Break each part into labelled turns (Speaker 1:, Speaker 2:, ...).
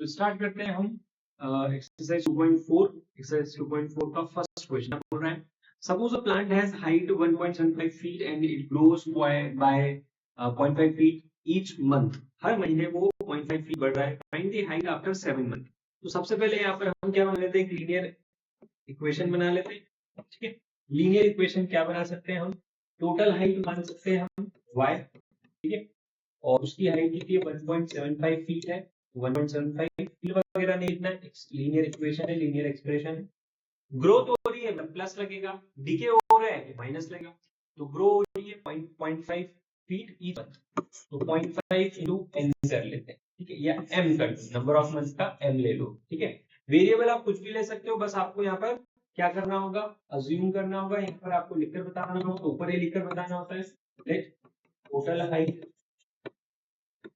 Speaker 1: तो स्टार्ट करते हैं हम एक्सरसाइज 2.4। एक्सरसाइज 2.4 का फर्स्ट क्वेश्चन बोल रहा है, suppose a plant has height 1.75 feet and it grows by 0.5 feet each month. हर महीने वो 0.5 फीट बढ़ रहा है। Find the height after 7 month. तो सबसे पहले यहाँ पर हम क्या बना लेते हैं, लीनियर इक्वेशन बना लेते हैं। ठीक है, लीनियर इक्वेशन क्या बना सकते हैं हम, टोटल हाइट मान सकते हैं हम y, ठीक है, और उसकी हाइट कितनी है 1.75 फीट है। 1.75 फीट वगैरह नहीं लिखना है, लीनियर इक्वेशन है, लीनियर एक्सप्रेशन है। ग्रोथ हो रही है प्लस लगेगा, डिके हो रहा है माइनस लगेगा। तो ग्रो हो रही है 0.5 फीट ईच मंथ, तो 0.5 इंटू n कर लेते हैं, ठीक है, या m कर दो, नंबर ऑफ मंथ का m ले लो, ठीक है। वेरिएबल आप कुछ भी ले सकते हो, बस आपको यहाँ पर क्या करना होगा, अज्यूम करना होगा। यहाँ पर आपको लिखकर बताना होगा, ऊपर ही लिखकर बताना होता है, let total height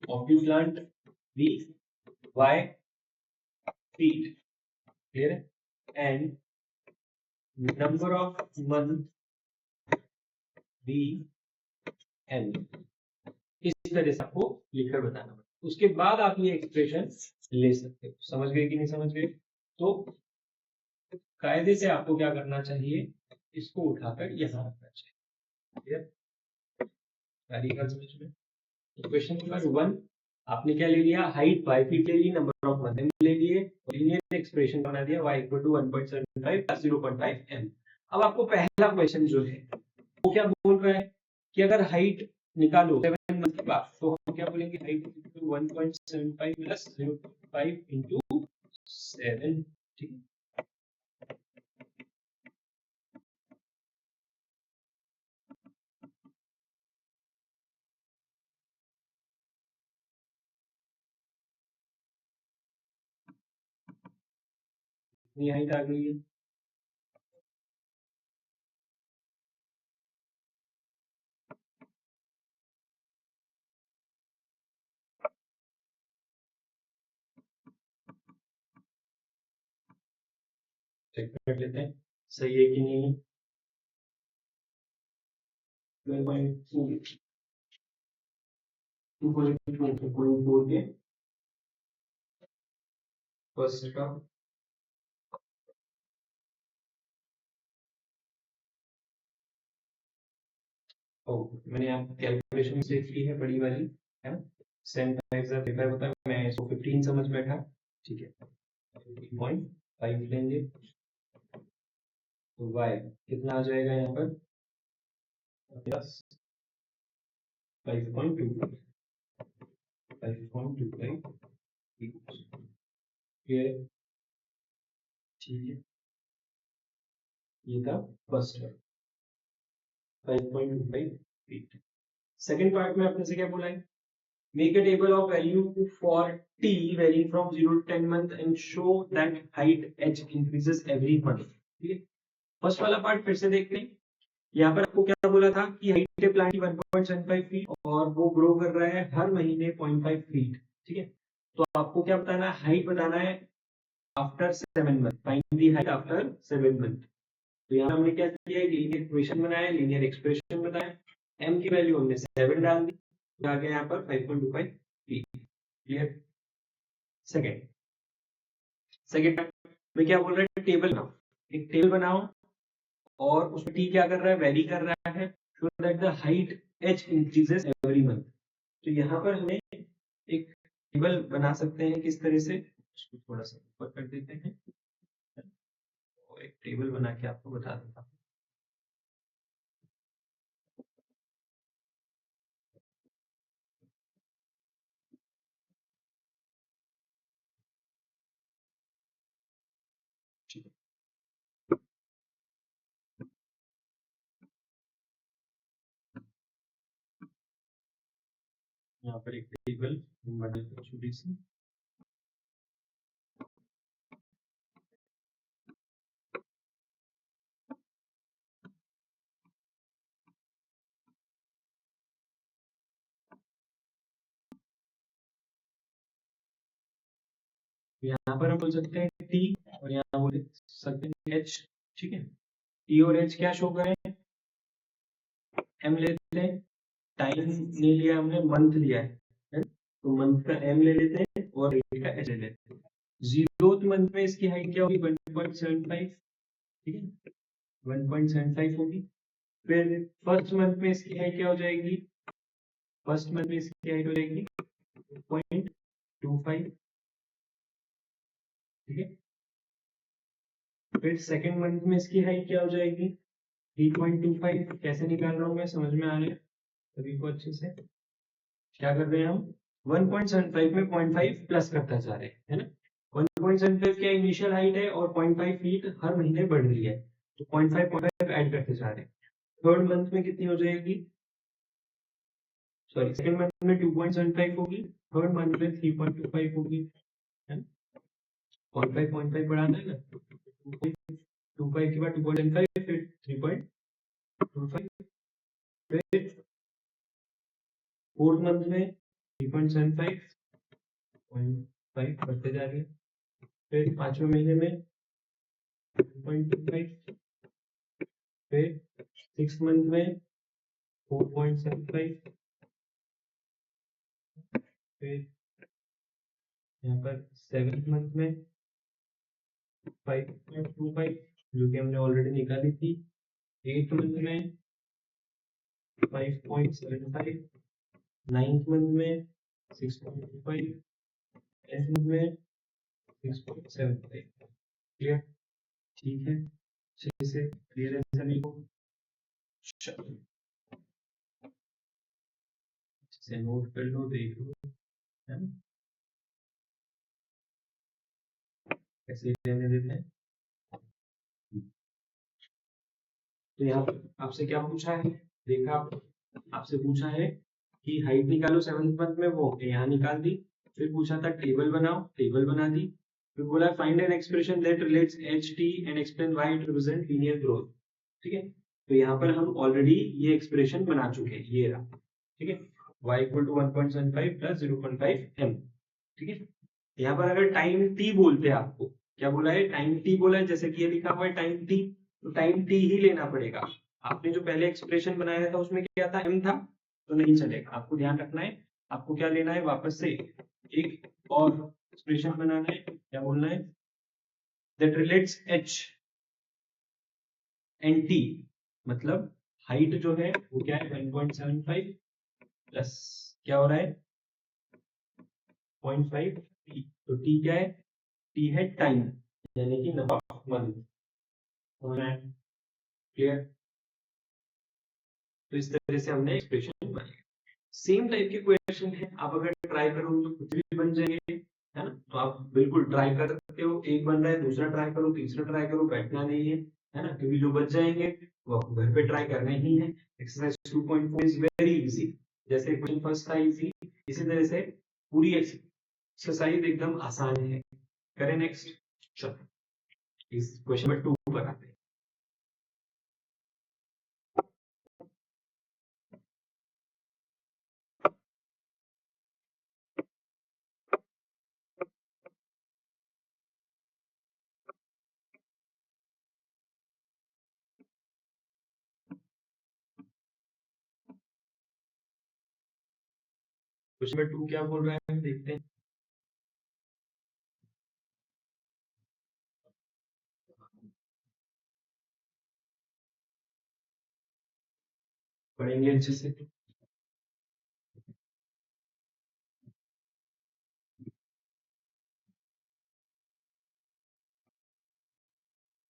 Speaker 1: of the plant be y feet, clear, and number of month be n। इस तरह से आपको लिखकर बताना पड़ेगा। उसके बाद आप ये एक्सप्रेशन ले सकते हो। समझ गए कि नहीं समझ गए? तो कायदे से आपको क्या करना चाहिए, इसको उठाकर यहाँ रखना चाहिए। क्लियर? सारी बात समझ में? क्वेश्चन नंबर 1 आपने क्या ले लिया, हाइट 5 फीट ले ली, नंबर ऑफ मंथ ले लिए, लीनियर एक्सप्रेशन बना दिया y equal to 1.75 plus 0.5 m। अब आपको पहला क्वेश्चन जो है वो क्या बोल रहा है कि अगर हाइट निकालो 7 मंथ के बाद, तो हम क्या बोलेंगे, हाइट 1.75 प्लस 0.5 इंटू 7, ठीक है। ये हाइट आ गई है, चेक कर लेते हैं सही है कि नहीं। 2.4 के फर्स्ट का मैंने यहाँ कैलकुलेशन से की है, बड़ी वाली है ना, सेम पेपर होता है, मैं इसको 15 समझ बैठा, ठीक है। 15.5 लेंगे तो y कितना आ जाएगा यहाँ पर, प्लस 5.25, 5.25, ठीक है। ये था फर्स्ट है 5.25 फीट। सेकंड पार्ट में आपने से क्या बोला है, make a table of value for t varying from 0 to 10 month and show that height h increases every month, ठीक है। फर्स्ट वाला पार्ट फिर से देखते हैं। यहाँ पर आपको क्या बोला था कि हाइट है प्लांट की 1.75 फीट और वो ग्रो कर रहा है हर महीने 0.5 फीट, ठीक है। तो आपको क्या बताना है, हाइट बताना है after 7 month, find the height after 7 month. तो यहाँ हमने क्या किया, लीनियर इक्वेशन बनाया, लीनियर एक्सप्रेशन बनाया, m की वैल्यू हमने 7 डाल दी, आ गया यहाँ पर 5.25 फीट। क्लियर? सेकंड में क्या बोल रहा है, टेबल बनाओ, एक टेबल बनाओ और उसमें टी क्या कर रहा है, वेरी कर रहा है, so that the height h increases every month. तो यहाँ पर हमें एक टेबल बना सकते हैं किस तरह से, उसको थोड़ा सा ऊपर कर देते हैं और एक टेबल बना के आपको बता देता हूँ। यहाँ पर एक टेबल बना देते हैं छोटी सी। यहाँ पर हम बोल सकते हैं टी और यहाँ बोल सकते हैं एच, ठीक है। टी और एच क्या शो करें, एम लेते हैं, टाइम नहीं लिया हमने, मंथ लिया है, तो मंथ का एम ले लेते हैं और हाइट का एच ले लेते हैं। 0th मंथ में इसकी हाइट क्या होगी 1.75, ठीक है 1.75 होगी। फिर फर्स्ट मंथ में इसकी हाइट क्या हो जाएगी, फर्स्ट मंथ में इसकी हाइट हो जाएगी 2.25, ठीक है। फिर सेकेंड मंथ में इसकी हाइट क्या हो जाएगी 3.25। कैसे निकाल रहा हूं मैं, समझ में आ रहा है सभी को अच्छे से। क्या कर रहे हैं हम 1.75 में 0.5 प्लस करता जा रहे हैं, है ना। 1.75 क्या इनिशियल हाइट है और 0.5 फीट हर महीने बढ़ रही है, तो 0.5 ऐड करते जा रहे हैं। थर्ड मंथ में कितनी हो जाएगी, सॉरी सेकंड मंथ में 2.75 होगी, थर्ड मंथ में 3.25 होगी, है ना। 0.5 बढ़ाना है ना, 2.25 के बाद 2.75 फिर 3.25, फिर फोर्थ मंथ में 3.75 0.5 बढ़ते जा रही है, फिर पांचवें महीने में 2.25, फिर सिक्स मंथ में 4.75, फिर यहाँ पर सेवेंथ मंथ में 5.25 जो कि हमने ऑलरेडी निकाली थी, एट्थ मंथ में 5.75, नाइन्थ मंथ में 6.25, टेंथ मंथ में 6.75। क्लियर, ठीक है, अच्छे से क्लियर है सभी को। से नोट कर लो, देख लो, है ना, कैसे रहने देते हैं। तो यहाँ आपसे क्या पूछा है, देखा आपसे पूछा है कि हाइट निकालो सेवंथ मंथ में, वो यहाँ निकाल दी। फिर पूछा था टेबल बनाओ, टेबल बना दी। फिर बोला find an expression that relates H T and explain why it represent linear growth, ठीक है। तो यहाँ पर हम ऑलरेडी ये एक्सप्रेशन बना चुके हैं, ये रहा, ठीक है, y equal to 1.75 plus 0.5 m, ठीक है। यहाँ पर अगर टाइम t बोलते हैं, आपको क्या बोला है, टाइम t बोला है, जैसे कि ये लिखा हुआ है टाइम t, तो टाइम t ही लेना पड़ेगा। आपने जो पहले एक्सप्रेशन बनाया था उसमें क्या था, m था, तो नहीं चलेगा। आपको ध्यान रखना है, आपको क्या लेना है, वापस से एक और एक्सप्रेशन बनाना है। क्या बोलना है, that relates h and t, मतलब हाइट जो है वो क्या है 1.75 प्लस क्या हो रहा है 0.5 t, तो t क्या है, t है टाइम, यानी कि नंबर ऑफ मंथ। क्लियर, तो इस तरह से हमने एक्सप्रेशन बनाई। सेम टाइप के क्वेश्चन है, आप अगर ट्राई करोगे तो कुछ भी बन जाएंगे, है ना। तो आप बिल्कुल ट्राई कर सकते हो, एक बन रहा है दूसरा ट्राई करो, तीसरा ट्राई करो, बैठना नहीं है ना, क्योंकि जो बच जाएंगे वो आपको घर पे ट्राई करने ही है। एक्सरसाइज 2.4 इज वेरी इजी, जैसे क्वेश्चन फर्स्ट था इजी, इसी तरह से पूरी एक्सरसाइज एकदम आसान है। करें नेक्स्ट, चलो इस क्वेश्चन नंबर 2 पर आते हैं। क्वेश्चन नंबर 2 क्या बोल रहा है, देखते हैं, पढ़ेंगे अच्छे से।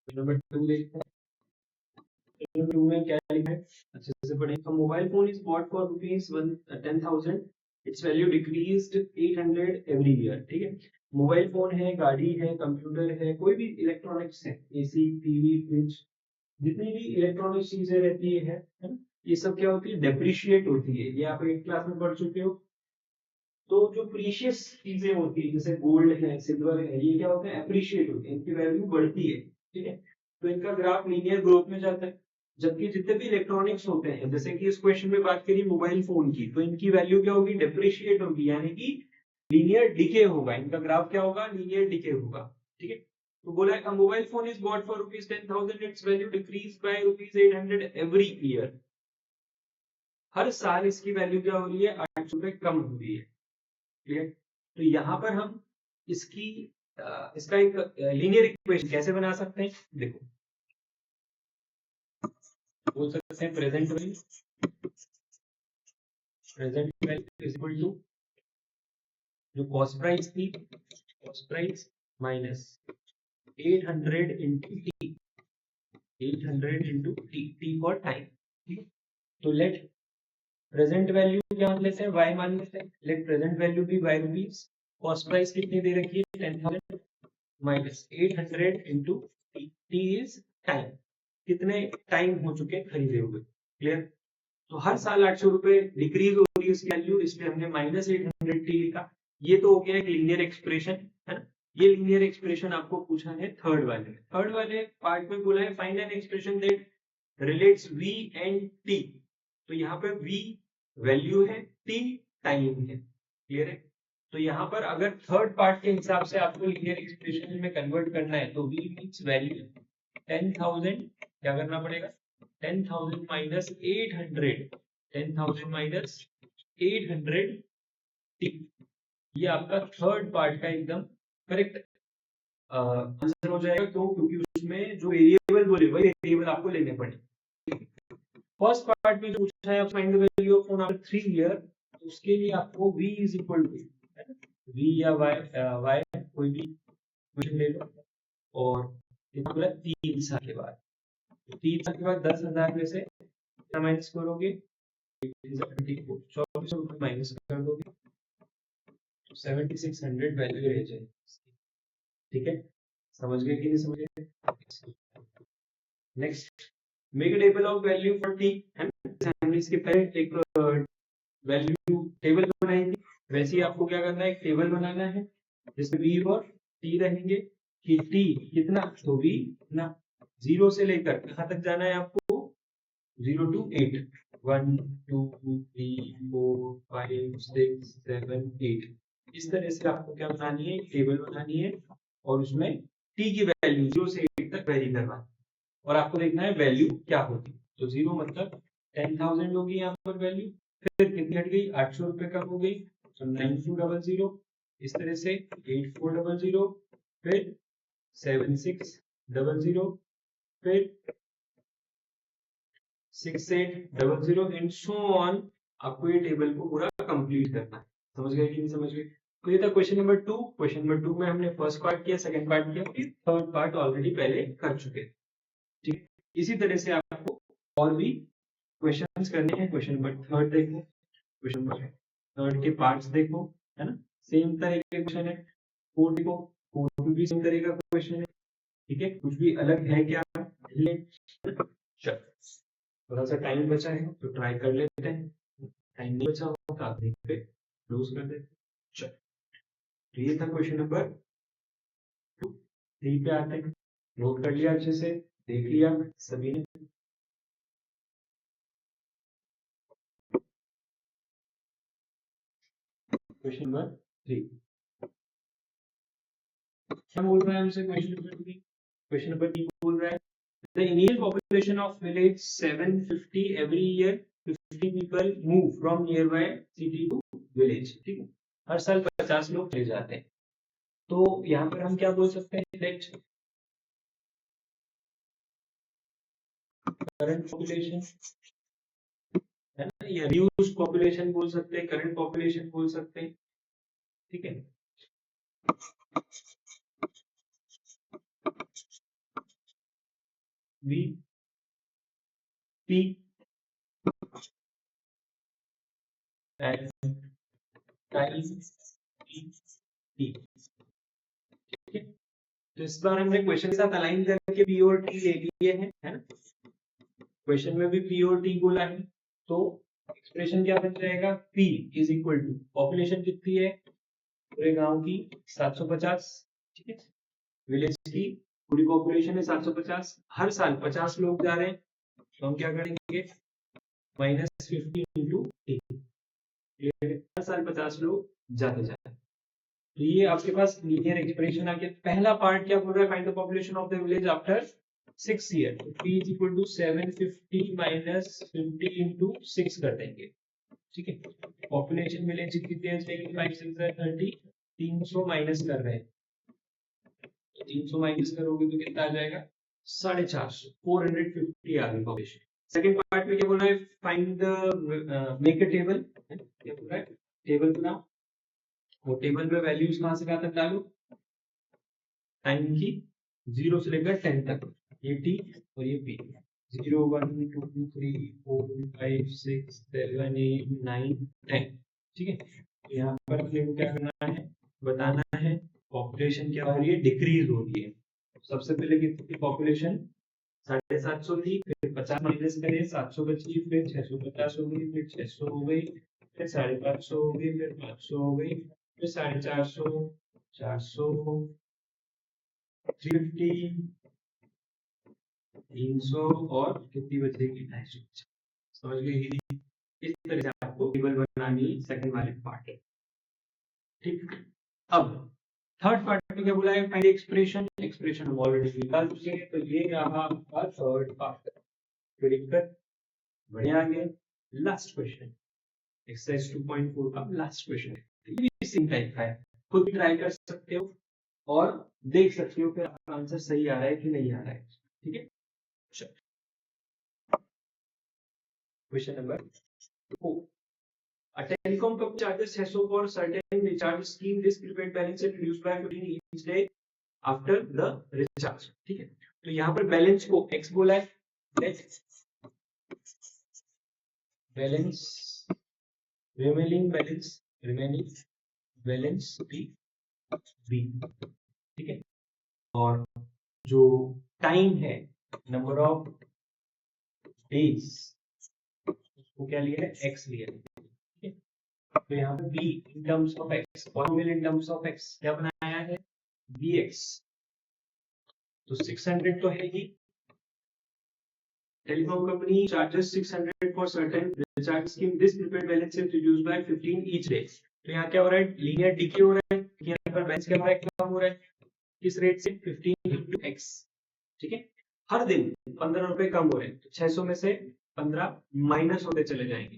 Speaker 1: नंबर 2 देखते हैं, 2 में क्या लिखा है, अच्छे से पढ़ें। Mobile phone is bought for rupees 10,000, its value decreased 800 every year, ठीक है। मोबाइल फोन है, गाड़ी है, कंप्यूटर है, कोई भी इलेक्ट्रॉनिक्स है, एसी, टीवी, फ्रिज, जितनी भी इलेक्ट्रॉनिक चीजें रहती है ना, ये सब क्या होती है, डेप्रिशिएट होती है। ये आप एक क्लास में पढ़ चुके हो। तो जो प्रीशियस चीजें होती है, जैसे गोल्ड है, सिल्वर है, ये क्या होता है, एप्रिशिएट होते हैं, इनकी वैल्यू बढ़ती है, ठीक है। तो इनका ग्राफ लीनियर ग्रोथ में जाता है। जबकि जितने भी इलेक्ट्रॉनिक्स होते हैं, जैसे कि इस क्वेश्चन में बात करी मोबाइल फोन की, तो इनकी वैल्यू क्या होगी, डेप्रिशिएट होगी, यानी कि लीनियर डिके होगा, इनका ग्राफ क्या होगा, लीनियर डिके होगा, ठीक है। तो बोला है mobile phone is bought for rupees 10,000, its value decreases by rupees 800 every year. हर साल इसकी वैल्यू क्या हो रही है, 800 रुपए कम हो रही है, क्लियर। तो यहाँ पर हम इसका एक लीनियर इक्वेशन कैसे बना सकते हैं, देखो बोल सकते हैं present value is equal to जो कॉस्ट प्राइस थी, cost price minus 800 into t, 800 into t for time. तो लेट प्रेजेंट वैल्यू क्या मान लेते हैं, y मान लेते हैं। लेट प्रेजेंट वैल्यू भी y रुपीज, कॉस्ट प्राइस कितनी दे रखी है 10,000 minus 800 into t is time, कितने टाइम हो चुके खरीदे हुए, क्लियर। तो हर साल 800 रुपए डिक्रीज हो रही है उसकी वैल्यू, इसलिए हमने माइनस 800 टी लिखा। ये तो हो गया एक लीनियर एक्सप्रेशन, है ना। ये लीनियर एक्सप्रेशन आपको पूछा है थर्ड वाले पार्ट में बोला है find an expression that relates v and t। तो यहाँ पे v वैल्यू है, t टाइम है, क्लियर है। तो यहाँ पर अगर थर्ड पार्ट के हिसाब से आपको लीनियर एक्सप्रेशन में कन्वर्ट करना है तो v मींस वैल्यू 10,000 क्या करना पड़ेगा, 10,000 माइनस 800, 10,000 माइनस 800 टी। ये आपका थर्ड पार्ट का एकदम करेक्ट आंसर हो जाएगा। क्यों, क्योंकि उसमें जो वेरिएबल बोले वही वेरिएबल आपको लेने पड़े। फर्स्ट पार्ट में जो पूछा है find the value of 1 after 3 year, तो उसके लिए आपको v is equal to v या y कोई भी क्वेश्चन ले लो, और कितना बोला 3 साल के बाद, 3 साल के बाद 10,000 में से कितना माइनस करोगे, 2400 रुपए माइनस कर दोगे, 7600 वैल्यू रह जाएगी, ठीक है। समझ गए कि नहीं समझ गए। Next make a table of value for T, हमने इसके पहले एक वैल्यू टेबल बनाई थी, वैसे ही आपको क्या करना है, एक टेबल बनाना है जिसमें v और t रहेंगे कि t कितना, तो v ना 0 से लेकर कहां तक जाना है आपको, 0 to 8, 1 2 3 4 5 6 7 8, इस तरह से आपको क्या बनानी है, टेबल बनानी है, और उसमें t की वैल्यू 0 से 8 तक वेरी करना, और आपको देखना है वैल्यू क्या होती है। तो 0 मतलब 10,000 होगी यहाँ पर वैल्यू, फिर कितनी हट गई, 800 रुपए कम हो गई, तो 9200, इस तरह से 8400, फिर 7600, फिर 6800 एंड सो ऑन। आपको ये टेबल को पूरा कंप्लीट करना है। समझ गए कि नहीं समझ गए। तो ये था क्वेश्चन नंबर 2। क्वेश्चन नंबर 2 में हमने फर्स्ट पार्ट किया, सेकंड पार्ट किया, फिर थर्ड पार्ट ऑलरेडी पहले कर चुके, ठीक। इसी तरह से आपको और भी क्वेश्चंस करने हैं। क्वेश्चन नंबर 3 देखो, क्वेश्चन नंबर 3 के पार्ट्स देखो, है ना, सेम तरह के क्वेश्चन है। 4 देखो, 4 भी सेम तरह का क्वेश्चन है, ठीक है, कुछ भी अलग है क्या, चल थोड़ा सा टाइम बचा है तो ट्राई कर लेते हैं, टाइम नहीं बचा हो तो आप पे क्लोज कर देते हैं। चल तो ये था क्वेश्चन नंबर 2। 3 पे आते हैं, नोट कर लिया अच्छे से, देख लिया सभी ने। क्वेश्चन नंबर 3 क्या बोल रहा है हमसे, क्वेश्चन नंबर 3, क्वेश्चन नंबर 3 बोल रहा है the initial population of village 750 every year 50 people move from nearby city to village, ठीक है, हर साल 50 लोग चले जाते हैं। तो यहाँ पर हम क्या बोल सकते हैं, लेट करंट पॉपुलेशन, है ना, या रिड्यूस्ड पॉपुलेशन बोल सकते हैं, करंट पॉपुलेशन बोल सकते हैं, ठीक है। V P and time T, ठीक है। तो इस बार हमने क्वेश्चन के साथ अलाइन करके पी और टी ले लिए हैं, है ना। क्वेश्चन में भी पी और टी बोला है, तो एक्सप्रेशन क्या बन जाएगा, P is equal to population कितनी है पूरे गांव की 750, ठीक है, विलेज की पूरी पॉपुलेशन है 750, हर साल 50 लोग जा रहे हैं, तो हम क्या करेंगे माइनस 50 इंटू टी, हर साल 50 लोग जाते जाते। तो ये आपके पास लीनियर एक्सप्रेशन आ गया। पहला पार्ट क्या बोल रहा है, find the population of the village after 6 year, तो P is equal to 750 minus 50 into 6 कर देंगे, ठीक है। पॉपुलेशन विलेज कितनी है, 5 6 30, 300 माइनस कर रहे हैं, 300 माइनस करोगे तो कितना आ जाएगा, 450, 450 आ गई पॉपुलेशन। सेकंड पार्ट में क्या बोल रहा है, find the make a table, क्या बोल रहा है, टेबल बनाओ, वो टेबल में वैल्यूज कहां से कहां तक डालो, टाइम की 0 से लेकर 10 तक, ये टी और ये पी, 0 1 2 3 4 5 6 7 8 9 10, ठीक है। यहाँ पर अपने को क्या करना है, बताना है पॉपुलेशन क्या हो रही है, डिक्रीज हो रही है। सबसे पहले कितनी पॉपुलेशन 750 थी, फिर 50 माइनस करें, 700 बची, फिर 650 हो गई, फिर 600 हो गई, फिर 550 हो गई, फिर 500 हो गई, फिर 450, 400, 350, 300 और कितनी बचेगी, 250। समझ गए कि नहीं? इस तरह से आपको टेबल बनानी सेकंड वाले पार्ट, ठीक। अब थर्ड पार्ट में क्या बोला है, फाइंड एक्सप्रेशन, एक्सप्रेशन हम ऑलरेडी निकाल चुके हैं, तो ये रहा आपका थर्ड पार्ट। तो लिखकर बढ़िया आगे लास्ट क्वेश्चन, एक्सरसाइज 2.4 का लास्ट क्वेश्चन है। ये भी सेम टाइप का है, खुद भी ट्राई कर सकते हो और देख सकते हो फिर आपका आंसर सही आ रहा है कि नहीं आ रहा है, ठीक है। Question number 4, a telecom company charges 600 for certain recharge scheme. This prepaid balance is reduced by 15 each day after the recharge, ठीक है। तो यहाँ पर बैलेंस को x बोला है, बैलेंस रिमेनिंग बैलेंस b, ठीक है। और जो टाइम है, नंबर ऑफ डेज, उसको क्या लिया है, x लिया है, ठीक है। तो यहाँ पे b in terms of x, polynomial in terms of x क्या बनाया है, bx, तो 600 तो है ही, telecom company charges 600 for certain recharge scheme, this prepaid balance is reduced by 15 each day. तो यहाँ क्या हो रहा है, लीनियर डिके हो रहा है, यहाँ पर बैलेंस क्या हो रहा है, कम हो रहा है, किस रेट से, 15 into x, ठीक है। हर दिन 15 रुपए कम हो रहे हैं, तो 600 में से 15 माइनस होते चले जाएंगे,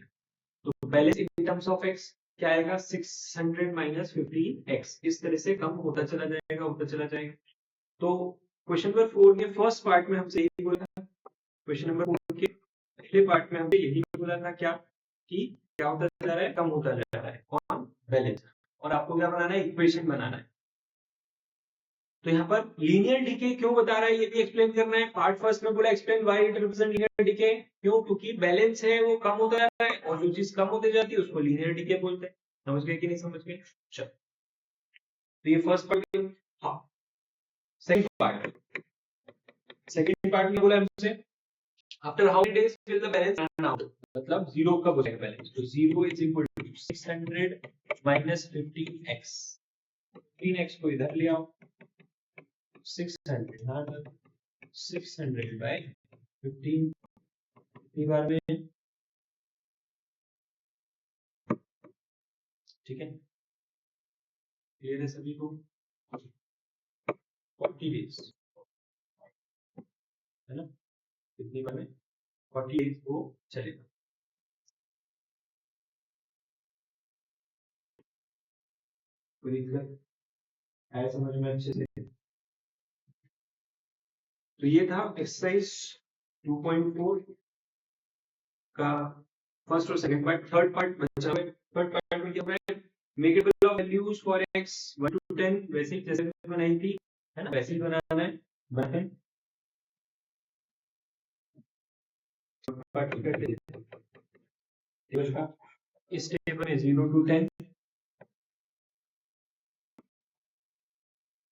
Speaker 1: तो balance in terms of x क्या आएगा, 600 माइनस 15x, इस तरह से कम होता चला जाएगा। तो क्वेश्चन नंबर 4 के फर्स्ट पार्ट में हमसे यही बोला था, क्वेश्चन नंबर 4 के पहले पार्ट में हमने यही बोला था क्या, कि क्या होता जा रहा है, कम होता जा रहा है, कौन, बैलेंस, और आपको क्या बनाना है, इक्वेशन बनाना है। तो यहाँ पर लीनियर डिके क्यों बता रहा है, ये भी एक्सप्लेन करना है। पार्ट फर्स्ट में बोला explain why it represent linear decay, क्यों, क्योंकि बैलेंस है वो कम होता जा रहा है, और जो चीज कम होते जाती है उसको लीनियर डिके बोलते हैं। समझ गए कि नहीं समझ गए, चलो। तो ये फर्स्ट पार्ट, हाँ। सेकंड पार्ट में बोला हमसे after how many days will the balance run out, मतलब जीरो कब हो जाएगा बैलेंस, तो 0 is equal to 600 minus 15x, 15x को इधर ले आओ, 600 हाँ 600 बाय 15 कितनी बार में, ठीक है, क्लियर है सभी को, 40 डेज है ना, कितनी बार में, 40 डेज वो चलेगा। कोई दिक्कत है समझ में अच्छे से, तो ये था एक्सरसाइज 2.4 का फर्स्ट और सेकंड पार्ट। थर्ड पार्ट बचा है, थर्ड पार्ट में क्या है, make a table of values for x 1 to 10, वैसे ही जैसे बनाई थी, है ना, वैसे ही बनाना है, बनाते हैं पार्ट करते हैं टेबल का। इस टेबल में 0 to 10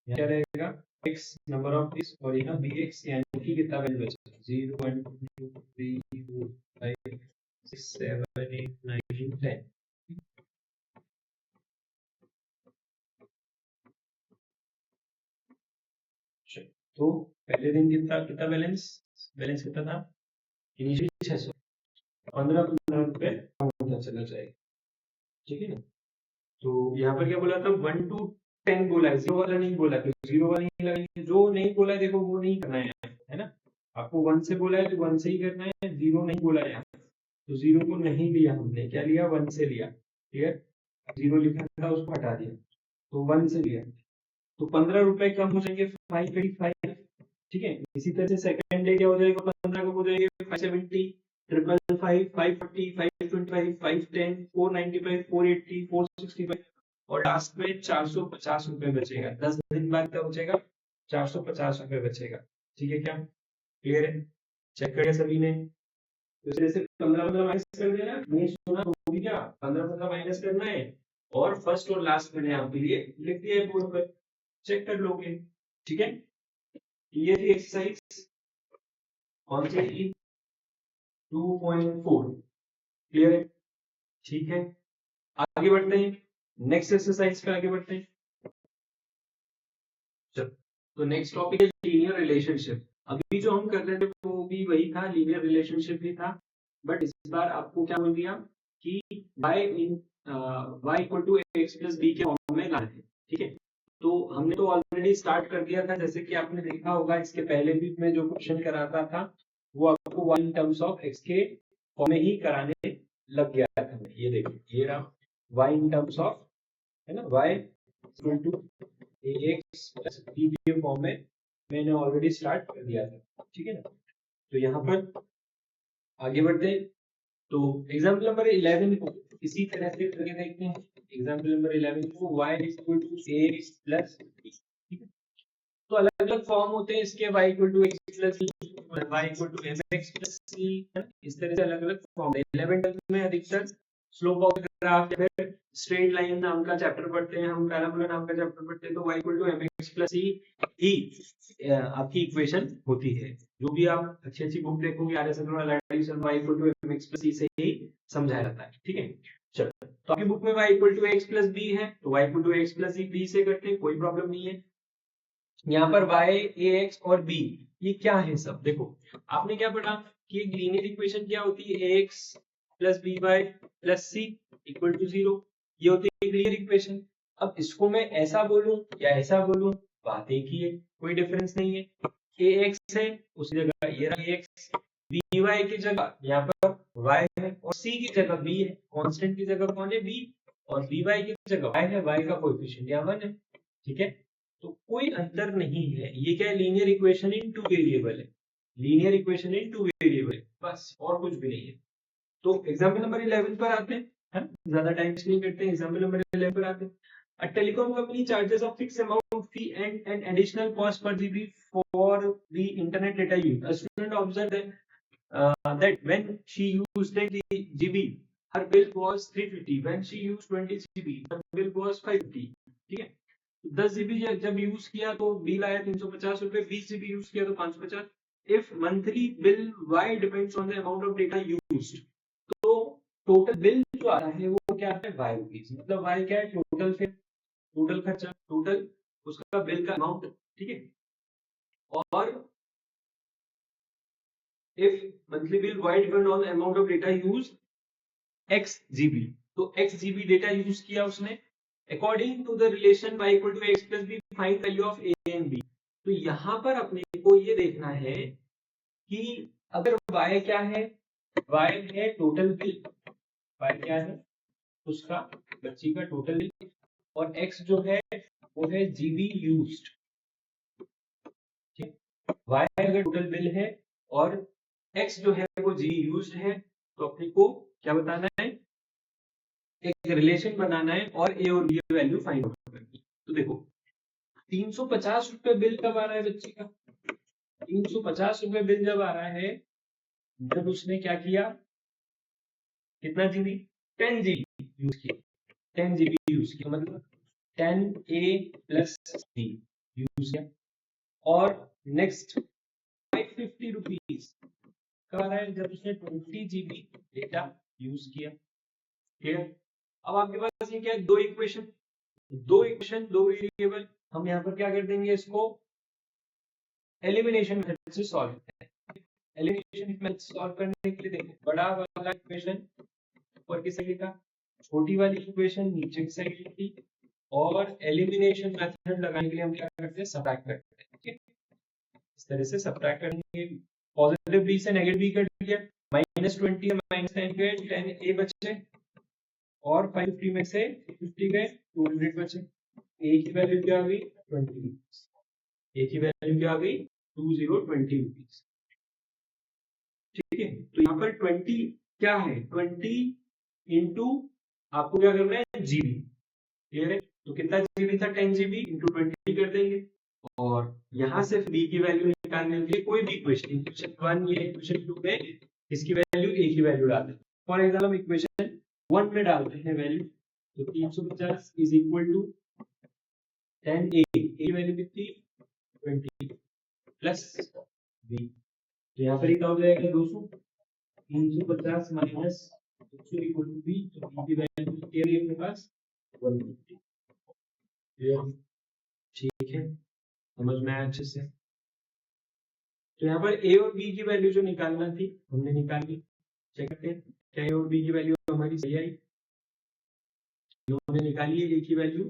Speaker 1: क्या रहेगा, x नंबर ऑफ दिस, और यहाँ bx यानी कि कितना वैल्यू बचा, 0 1 2 3 4 5 6 7 8 9 10। तो पहले दिन कितना कितना बैलेंस कितना था, इनिशियली 600, 15 रुपए कम होता चला जाएगा, ठीक है ना। तो यहाँ पर क्या बोला था, 1 to 10 बोला है, 0 वाला नहीं बोला, तो 0 वाला नहीं लगाएंगे, जो नहीं बोला है देखो वो नहीं करना है ना, आपको 1 से बोला है तो 1 से ही करना है, 0 नहीं बोला है, तो 0 को नहीं लिया हमने, क्या लिया 1 से लिया, क्लियर। 0 लिखा था उसको हटा दिया, तो 1 से लिया, तो 15 रुपए कम हो जाएंगे 585, ठीक है। इसी तरह से सेकंड डे क्या हो जाएगा, 15 कम हो जाएंगे 570, 555, 540, 525, 510, 495, 480, 465 और लास्ट में 450 रुपए बचेगा। 10 दिन बाद क्या बचेगा, 450 रुपए बचेगा, ठीक है। क्या क्लियर है, चेक करिए सभी ने। तो इस तरह से 15 माइनस कर देना, नहीं सुना तो भी क्या 15 माइनस करना है, और फर्स्ट और लास्ट मैंने आपके लिए लिख दिया है बोर्ड पर, चेक कर लोगे, ठीक है। ये थी एक्सरसाइज कौन सी थी, 2.4, क्लियर है, ठीक है। आगे बढ़ते हैं, नेक्स्ट एक्सरसाइज पे आगे बढ़ते हैं। चलो, तो नेक्स्ट टॉपिक है लीनियर रिलेशनशिप। अभी जो हम कर रहे थे वो भी वही था, लीनियर रिलेशनशिप ही था, बट इस बार आपको क्या बोल दिया कि y in y equal to x plus b के फॉर्म में लाना है, ठीक है। तो हमने तो ऑलरेडी स्टार्ट कर दिया था, जैसे कि आपने देखा होगा इसके पहले भी मैं जो क्वेश्चन कराता था वो आपको y in terms of x के फॉर्म में ही कराने लग गया था। ये देखिए, ये रहा y इन टर्म्स ऑफ, है ना, y equal to ax plus b के फॉर्म में मैंने ऑलरेडी स्टार्ट कर दिया था, ठीक है ना। तो यहाँ पर आगे बढ़ते हैं, तो एग्जाम्पल नंबर 11 को इसी तरह से करके देखते हैं। एग्जाम्पल नंबर 11 को y equal to ax plus b, ठीक है। तो अलग अलग फॉर्म होते हैं इसके, y equal to x plus y equal to mx plus c, इस तरह से अलग अलग फॉर्म है। 11 में अधिकतर स्लोप ऑफ ग्राफ या फिर स्ट्रेट लाइन नाम का चैप्टर पढ़ते हैं हम, पैराबोला नाम का चैप्टर पढ़ते हैं, तो y equal to mx plus c ही आपकी इक्वेशन होती है। जो भी आप अच्छी अच्छी बुक देखोगे R S edition y equal to mx plus c से ही समझाया जाता है, ठीक है। चलो, तो आपकी बुक में y equal to x plus b है, तो y equal to x plus b से करते हैं, कोई प्रॉब्लम नहीं है। यहाँ पर y, ax और b ये क्या है सब, देखो आपने क्या पढ़ा कि एक लीनियर इक्वेशन क्या होती है, ax plus b y plus c equal to 0, ये होती है लीनियर इक्वेशन। अब इसको मैं ऐसा बोलूं या ऐसा बोलूं, बात एक ही है, कोई डिफरेंस नहीं है। ax है उस जगह ये रहा ax, by की जगह यहाँ पर y है, और c की जगह b है, कांस्टेंट की जगह कौन है b, और by की जगह y है, y का कोएफिशिएंट यहाँ 1 है, ठीक है। तो कोई अंतर नहीं है, ये क्या है, linear equation in two variable है, linear equation in two variable, बस और कुछ भी नहीं है। तो एग्जांपल नंबर 11 पर आते हैं, है ना? ज्यादा टाइम नहीं करते हैं, एग्जांपल नंबर 11 पर आते हैं। A telecom company charges a fixed amount fee and an additional cost per GB for the internet data use. A student observed that when she used 10 GB, her bill was 350. When she used 20 GB, her bill was 550. ठीक है, 10 GB जब use किया तो bill आया 350 रुपए, 20 GB use किया तो 550। If monthly bill y depends on the amount of data used, तो टोटल बिल जो आ रहा है वो क्या है, वाई रुपीज, मतलब वाई क्या है, टोटल फिर टोटल खर्चा, टोटल उसका बिल का अमाउंट, ठीक है। और if monthly bill y depend on the amount of data use x GB, तो एक्स जीबी डेटा यूज किया उसने, according to the relation y equal to x plus b, find value of a and b। तो यहाँ पर अपने को ये देखना है कि अगर y क्या है, y है टोटल बिल, y क्या है उसका बच्ची का टोटल बिल, और x जो है वो है जीबी यूज्ड, ठीक, y अगर टोटल बिल है और x जो है वो जीबी यूज्ड है, तो अपने को क्या बताना है, एक रिलेशन बनाना है और a और b वैल्यू फाइंड आउट करनी है। तो देखो 350 रुपए बिल कब आ रहा है बच्चे का, 350 रुपए बिल जब आ रहा है, जब उसने क्या किया, कितना जीबी, 10 जीबी यूज किया, 10 जीबी यूज किया, मतलब 10 a प्लस b यूज किया। और नेक्स्ट 550 रुपीज कब आ रहा है, जब उसने 20 जीबी डेटा यूज किया, क्लियर। अब आपके पास ये क्या है, दो इक्वेशन, दो वेरिएबल, हम यहाँ पर क्या कर देंगे, इसको एलिमिनेशन मेथड से सॉल्व करते हैं। एलिमिनेशन मेथड सॉल्व करने के लिए देखो, बड़ा वाला इक्वेशन ऊपर की साइड का, छोटी वाली इक्वेशन नीचे की साइड की, और एलिमिनेशन मेथड लगाने के लिए हम क्या करते हैं, सबट्रैक्ट करते हैं, ठीक है। इस तरह से सबट्रैक्ट करेंगे, पॉजिटिव बी से नेगेटिव बी कर दिया, -20 और -10 गए, 10a बचे और 550 में से 50 गए, 200 बचे। a की वैल्यू क्या आ गई? 20। a की वैल्यू क्या आ गई? 2020 रुपीज। ठीक है, तो यहाँ पर 20 क्या है? 20 इंटू आपको क्या करना है? जीबी। क्लियर है? तो कितना जीबी था? 10 जीबी इंटू 20 कर देंगे। और यहाँ से b की वैल्यू निकालने के लिए कोई भी इक्वेशन, इक्वेशन 1 या इक्वेशन 2 में इसकी वैल्यू a की वैल्यू डाल दें। फॉर एग्जाम्पल हम इक्वेशन 1 में डालते हैं वैल्यू, तो 350 इज इक्वल टू 10a, की वैल्यू कितनी? 20 प्लस b, तो यहाँ पर क्या हो जाएगा? 200। 350 माइनस 200 इक्वल टू b, तो b की वैल्यू कितनी है अपने पास? 150। ठीक है, समझ में आया अच्छे से? तो यहाँ पर a और b की वैल्यू जो निकालना थी हमने निकाल ली। चेक करते हैं क्या a और b की वैल्यू हमारी सही आई? हमने निकाली है a की वैल्यू,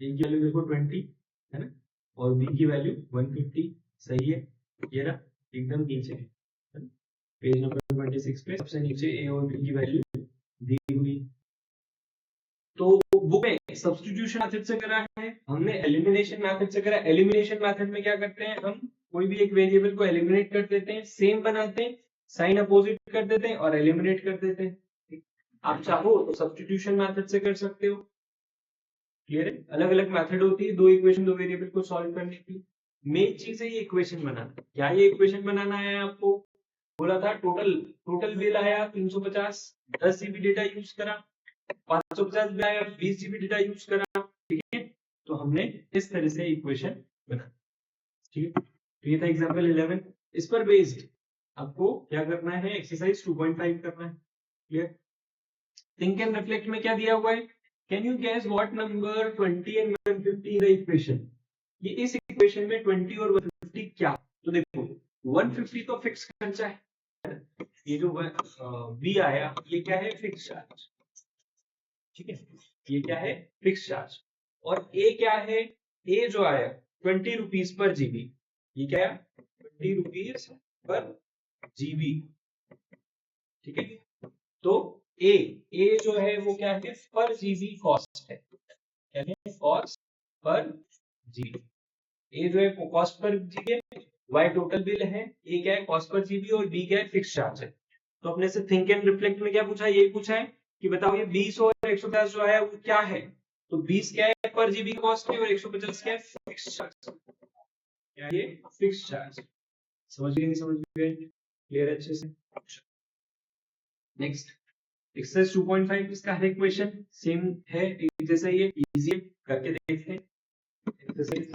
Speaker 1: देखो 20 है ना, और b की वैल्यू 150। सही है, ये रहा एकदम नीचे है ना? पेज नंबर 26 पे सबसे नीचे a और b की वैल्यू दी हुई। तो बुक में सब्स्टिट्यूशन मेथड से करा है हमने, एलिमिनेशन मेथड से करा। एलिमिनेशन मेथड में क्या करते हैं? हम कोई भी एक वेरिएबल को एलिमिनेट कर देते हैं, सेम बनाते हैं, साइन अपोजिट कर देते हैं और एलिमिनेट कर देते हैं। आप चाहो तो सब्स्टिट्यूशन मेथड से कर सकते हो। क्लियर है? अलग अलग मेथड होती है दो इक्वेशन, दो वेरिएबल को सॉल्व करने की। मेन चीज है ये इक्वेशन बनाना। क्या ये इक्वेशन बनाना है? आपको बोला था टोटल बिल आया 350, 10 जीबी डेटा यूज करा, 550 बिल आया, 20 जीबी डेटा यूज करा। ठीक है, तो हमने इस तरह से इक्वेशन बना। ठीक है, तो ये था एग्जांपल 11। इस पर बेस्ड आपको क्या करना है? एक्सरसाइज 2.5 करना है। क्लियर? थिंक एंड रिफ्लेक्ट में क्या दिया हुआ है? Can you guess what number 20 and 150 in the equation? ये इस इक्वेशन में 20 और 150 क्या? तो देखो 150 तो फिक्स खर्चा है, ये जो बी आया ये क्या है? Fix charge. ठीक है, ये क्या है? Fix charge. और ए क्या है? ए जो आया 20 रुपीज पर जीबी, ये क्या है? 20 रुपीज पर जीबी। ठीक है, तो ए जो है वो क्या है? पर जीबी कॉस्ट है। क्या है? Cost per GB. ए जो है कॉस्ट पर जीबी है, वाई टोटल बिल है, ए क्या है? कॉस्ट पर जीबी, और बी क्या है? फिक्स चार्ज है। तो अपने से थिंक एंड रिफ्लेक्ट में क्या पूछा है? ये पूछा है कि बताओ ये 20 और 150 जो है वो क्या है? तो 20 क्या है? पर जीबी कॉस्ट है, और 150 क्या है? Fix charge. क्या है? ये फिक्स चार्ज। समझ गए? नहीं समझ गए? क्लियर अच्छे से? नेक्स्ट एक्सरसाइज 2.5, इसका हर एक क्वेश्चन सेम है, एक जैसा ही है, इजी है, करके देखते हैं। एक्सरसाइज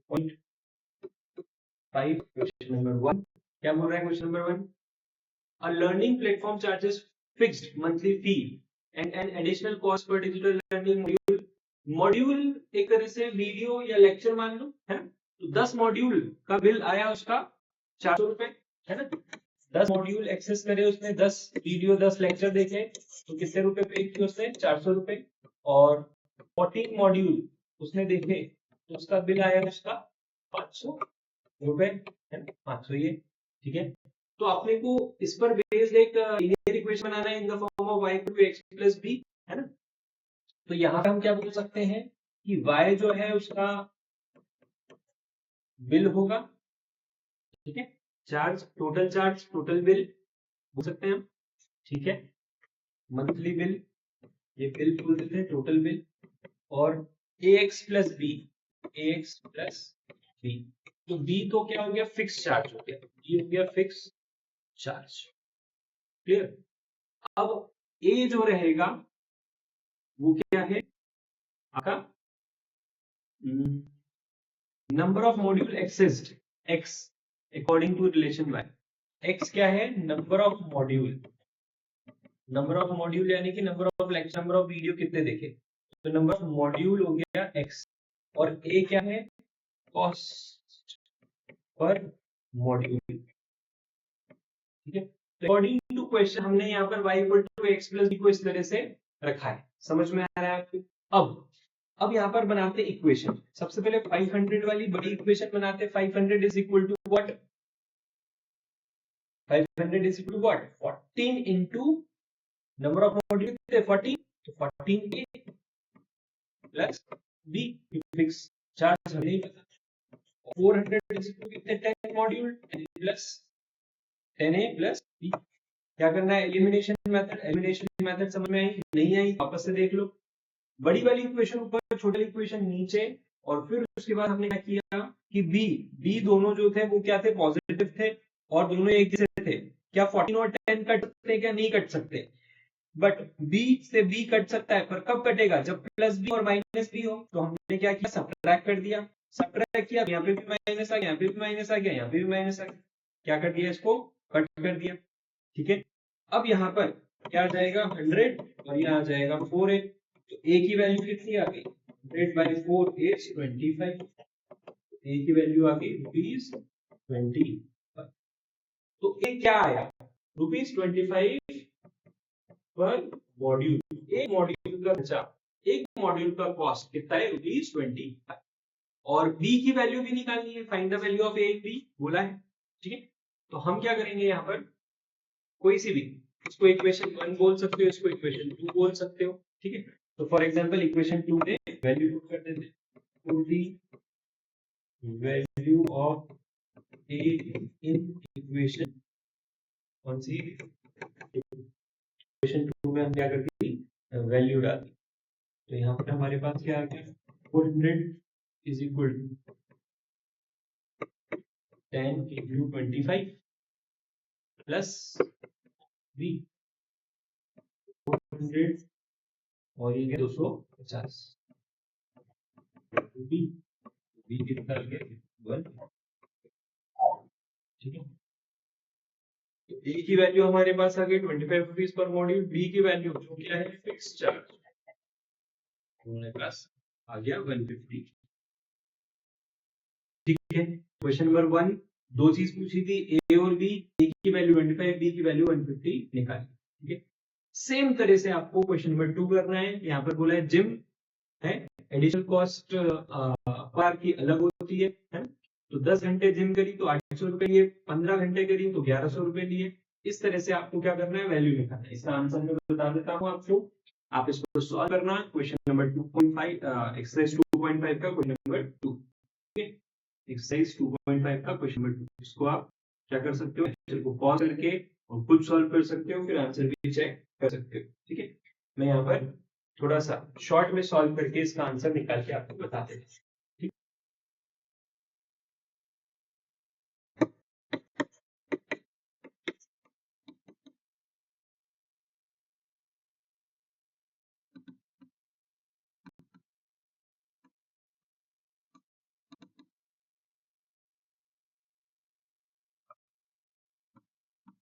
Speaker 1: 2.5 क्वेश्चन नंबर 1 क्या बोल रहा है? Question number 1, a learning platform charges fixed monthly fee and an additional cost per digital learning module। Module एक तरह से वीडियो या लेक्चर मान लो, है ना? तो 10 मॉड्यूल का बिल आया उसका 400 रुपए, है ना? 10 मॉड्यूल एक्सेस करे उसने, 10 वीडियो 10 लेक्चर देखे, तो कितने रुपए पे किए उसने? 400 रुपए। और 14 मॉड्यूल उसने देखे तो उसका बिल आया उसका 500 रुपए, है ना? 500 ये। ठीक है, तो अपने को इस पर बेस्ड एक लीनियर इक्वेशन बनाना है in the form of y equal to x plus b, है ना? तो यहाँ पे हम क्या बोल सकते हैं कि y जो है उसका बिल होगा। ठीक है, चार्ज, टोटल बिल बोल सकते हैं हम। ठीक है, मंथली बिल, ये बिल बोल देते हैं, टोटल बिल। और ax plus b, ax plus b, तो b तो क्या हो गया? फिक्स चार्ज हो गया, ये हो गया फिक्स चार्ज। क्लियर? अब a जो रहेगा वो क्या है आपका? Number of module accessed, x according to relation y। x क्या है? Number of module, number of module यानी कि number of lecture, number of video कितने देखे, तो नंबर ऑफ मॉड्यूल हो गया x। और a क्या है? Cost per module. ठीक है, अकॉर्डिंग टू क्वेश्चन हमने यहाँ पर y equal to x plus b को इस तरह से रखा है। समझ में आ रहा है आपको? अब यहाँ पर बनाते इक्वेशन। सबसे पहले 500 वाली बड़ी इक्वेशन बनाते। 500 is equal to what? 500 is equal to what? 14 into number of modules थे 14, तो 14A plus B fix charge हमें नहीं पता. 400 is equal to कितने 10 module plus 10A plus B. क्या करना है? एलिमिनेशन मेथड समझ में आई नहीं आई? वापस से देख लो. बड़ी वाली इक्वेशन ऊपर, छोटी वाली इक्वेशन नीचे, और फिर उसके बाद हमने क्या किया कि बी दोनों जो थे वो क्या थे? पॉजिटिव थे और दोनों एक जैसे थे. क्या 14 और 10 कट सकते हैं? क्या नहीं कट सकते? बट बी से बी कट सकता है, पर कब कटेगा? जब प्लस बी और माइनस बी हो. तो हमने क्या किया? सब्ट्रैक्ट कर दिया. सब्ट्रैक्ट किया, यहाँ पे भी माइनस आ गया, यहाँ पे भी माइनस आ गया, यहाँ पे भी माइनस आ गया. क्या कर दिया? इसको कट कर दिया. ठीक है. अब यहाँ पर क्या आ जाएगा? 100 और यहाँ आ जाएगा 4a. तो a की वैल्यू कितनी आ गई? 100 by 4 is 25. a की वैल्यू आ गई ₹25. तो a क्या आया? ₹25 पर मॉड्यूल. एक मॉड्यूल का खर्चा, एक मॉड्यूल का कॉस्ट कितना है? ₹25. और b की वैल्यू भी निकालनी है. Find the value of a b बोला है. ठीक है. तो हम क्या करेंगे? यहाँ पर कोई सी भी, इसको इक्वेशन 1 बोल सकते हो, इसको इक्वेशन 2 बोल सकते हो. ठीक है. तो फॉर एग्जांपल इक्वेशन 2 में वैल्यू पुट कर देते हैं. Put the value of a in equation, कौन सी? इक्वेशन 2 में हम क्या करते हैं? वैल्यू डालते हैं. तो यहाँ पर हमारे पास क्या आ गया? 400 is equal to 10 into 25 plus b 400 और ये 250. b कितना आ गया? 1. ठीक है. तो a की वैल्यू हमारे पास आ गई ₹25 पर मॉड्यूल. b की वैल्यू जो क्या है? फिक्स चार्ज, हमारे पास आ गया 150. ठीक है. क्वेश्चन नंबर 1 दो चीज पूछी थी, a और b. a की वैल्यू 25, b की वैल्यू 150 निकाली. ठीक है. सेम तरह से आपको क्वेश्चन नंबर 2 करना है. यहाँ पर बोला है जिम है, एडिशनल कॉस्ट पर की अलग होती है. तो 10 घंटे जिम करी तो 800 रुपए लिए, 15 घंटे करी तो 1100 रुपए लिए. इस तरह से आपको क्या करना है? वैल्यू निकालना है. इसका आंसर मैं बता देता हूँ आपको. आप इसको सॉल्व करना. क्वेश्चन नंबर 2.5 एक्सरसाइज 2.5 का क्वेश्चन नंबर 2. ठीक है. एक्सरसाइज 2.5 का क्वेश्चन नंबर 2. इसको आप क्या कर सकते हो? लेक्चर को पॉज करके और खुद सॉल्व कर सकते हो, फिर आंसर भी चेक कर सकते हो. ठीक है. मैं यहाँ पर थोड़ा सा शॉर्ट में सॉल्व करके इसका आंसर निकाल के आपको बता देता हूँ.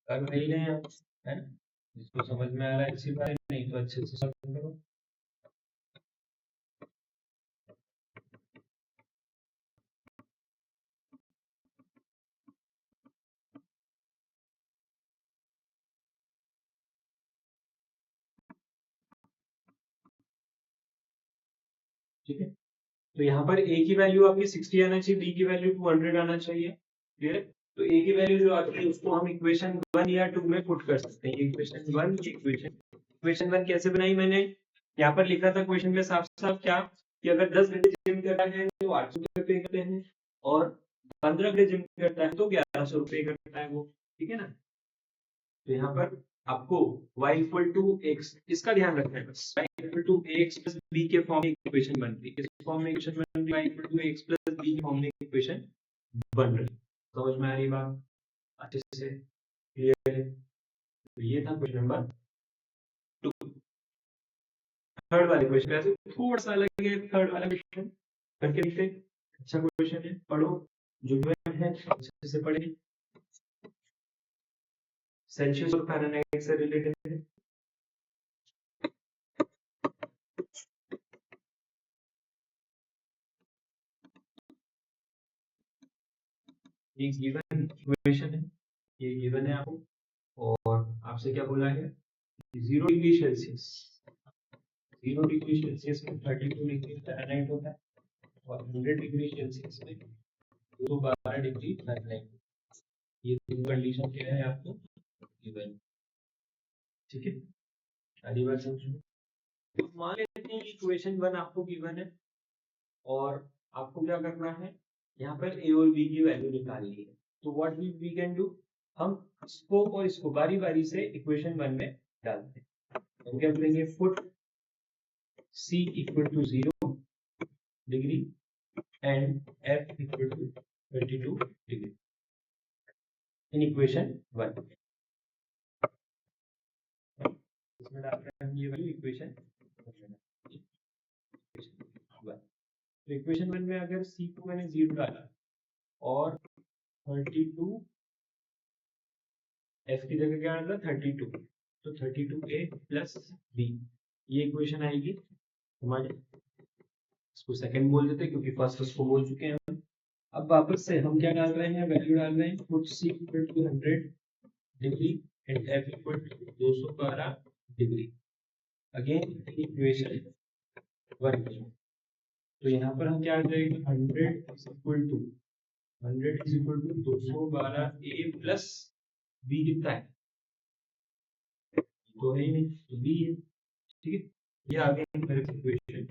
Speaker 1: कर रही है आप, है ना? जिसको समझ में आ रहा है अच्छी बात, नहीं तो अच्छे से सॉल्व करो. ठीक है. तो यहाँ पर a की वैल्यू आपकी 60 आना चाहिए, b की वैल्यू 200 आना चाहिए. क्लियर है. तो a की वैल्यू जो आती है उसको हम इक्वेशन 1 या 2 में पुट कर सकते हैं. इक्वेशन 1 इक्वेशन 1 कैसे बनाई मैंने? यहाँ पर लिखा था क्वेश्चन में साफ साफ क्या कि अगर 10 घंटे जिम करता है तो 800 रुपये पे करते हैं, और 15 घंटे जिम करता है तो 1100 रुपये करता है वो. ठीक है ना. तो यहाँ पर आपको y इक्वल टू x, इसका ध्यान रखना है बस. y equal to ax plus b के फॉर्म में इक्वेशन बन रही है. इस फॉर्म में इक्वेशन बन रही है. y equal to ax plus b के फॉर्म में इक्वेशन बन रही है. समझ में आ रही बात अच्छे से? क्लियर है. तो ये था क्वेश्चन नंबर 2. थर्ड वाले क्वेश्चन वैसे थोड़ा सा अलग है. थर्ड वाला क्वेश्चन करके देखते. अच्छा क्वेश्चन है, पढ़ो. जो है अच्छे से पढ़े. सेल्सियस और फ़ारेनहाइट से रिलेटेड है. ये गिवन इक्वेशन है, ये गिवन है आपको, और आपसे क्या बोला है? 0 डिग्री सेल्सियस, 0 डिग्री सेल्सियस में 32 डिग्री फ़ारेनहाइट होता है, और 100 डिग्री सेल्सियस में 212 डिग्री फ़ारेनहाइट. ये तीन कंडीशन क्या है आपको गिवन, ठीक है। अगली बात समझो, तो मान लेते हैं इक्वेशन 1 आपको गिवन है और आपको क्या करना है, यहाँ पर a और b की वैल्यू निकालनी है। तो व्हाट वी कैन डू, हम इसको और इसको बारी बारी से इक्वेशन 1 में डालते हैं। हम क्या करेंगे, put c equal to 0 degree and f equal to 32 degree in equation 1। इसमें डाल रहे हैं हम ये वैल्यू इक्वेशन 1। तो इक्वेशन 1 में अगर c को मैंने 0 डाला और 32 f की जगह क्या डाला 32, तो 32a प्लस b, ये इक्वेशन आएगी हमारे। इसको सेकंड बोल देते हैं क्योंकि फर्स्ट उसको बोल चुके हैं हम। अब वापस से हम क्या डाल रहे हैं, वैल्यू डाल रहे हैं, put c equal to 100 degree and f equal to 212 degree again equation 1। तो यहाँ पर हम क्या आ जाएगा, 100 is equal to 212a plus b कितना है, तो है ही नहीं, तो b है, ठीक है। ये आ गया मेरे इक्वेशन।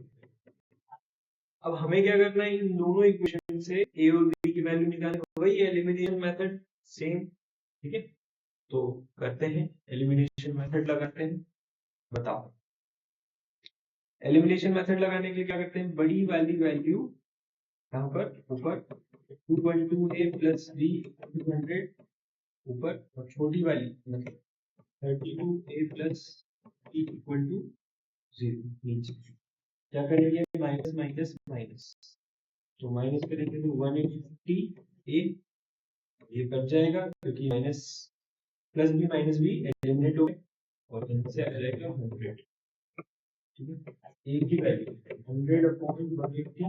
Speaker 1: अब हमें क्या करना है, इन दोनों इक्वेशन से a और b की वैल्यू निकालनी, वही एलिमिनेशन मेथड सेम, ठीक है। तो करते हैं एलिमिनेशन मेथड लगाते हैं। बताओ एलिमिनेशन मेथड लगाने के लिए क्या करते हैं, बड़ी वाली वैल्यू यहाँ पर ऊपर 2.2a प्लस b 200 ऊपर, और छोटी वाली मतलब 32a plus b equal to 0 नीचे। क्या करेंगे, माइनस माइनस माइनस, तो माइनस करेंगे तो 180a, ये कट जाएगा क्योंकि माइनस प्लस भी एलिमिनेट हो गए और यहाँ से आ जाएगा 100, ठीक है। a की वैल्यू 100/180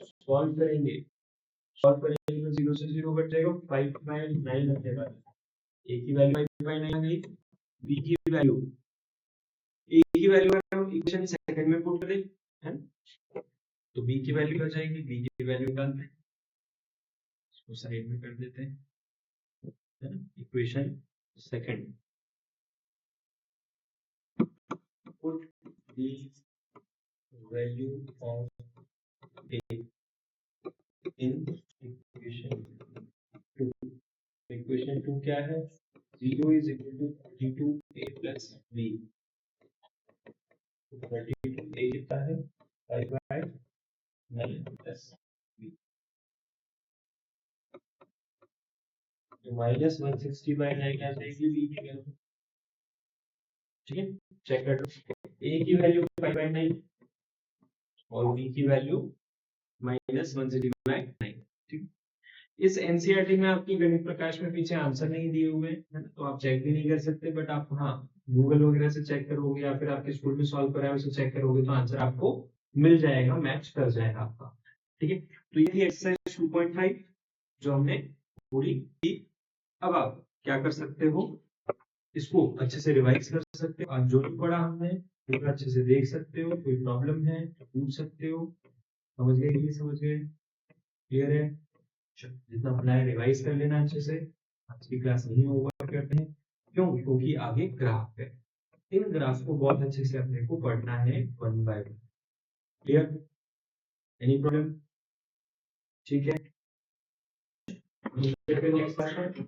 Speaker 1: सॉल्व करेंगे, सॉल्व करेंगे तो 0 से 0 कट जाएगा, 5/9 आने वाला। a की वैल्यू 5/9 आ गई, b की वैल्यू, a की वैल्यू अगर हम इक्वेशन सेकंड में पुट करें है तो b की वैल्यू आ जाएगी, b की वैल्यू निकालते हैं, इसको साइड में कर देते हैं, है ना। Equation second, put the value of a in equation 2। Equation 2 क्या है, 0 is equal to 32a plus b, 32a कितना है 5/9 plus b, तो माइनस 160/9 आ जाएगी b की वैल्यू, ठीक है। चेक कर लो, a की वैल्यू 5/9 और b की वैल्यू माइनस 160/9, ठीक। इस एनसीईआरटी में आपकी गणित प्रकाश में पीछे आंसर नहीं दिए हुए हैं, तो आप चेक भी नहीं कर सकते, बट आप हाँ गूगल वगैरह से चेक करोगे या फिर आपके स्कूल में सॉल्व कराया उसे चेक करोगे तो आंसर आपको मिल जाएगा, मैच कर जाएगा आपका, ठीक है। तो ये थी एक्सरसाइज 2.5 जो हमने पूरी की। अब आप क्या कर सकते हो, इसको अच्छे से रिवाइज कर सकते हो, आज जो भी पढ़ा हमने पूरा अच्छे से देख सकते हो, कोई प्रॉब्लम है तो पूछ सकते हो, समझ गए कि नहीं समझ गए, क्लियर है। जितना पढ़ा है रिवाइज कर लेना अच्छे से, आज की क्लास नहीं ओवर करते हैं, क्यों, क्योंकि आगे ग्राफ है, इन ग्राफ को बहुत अच्छे से अपने को पढ़ना है 1 by 1, क्लियर, एनी प्रॉब्लम, ठीक है। Next question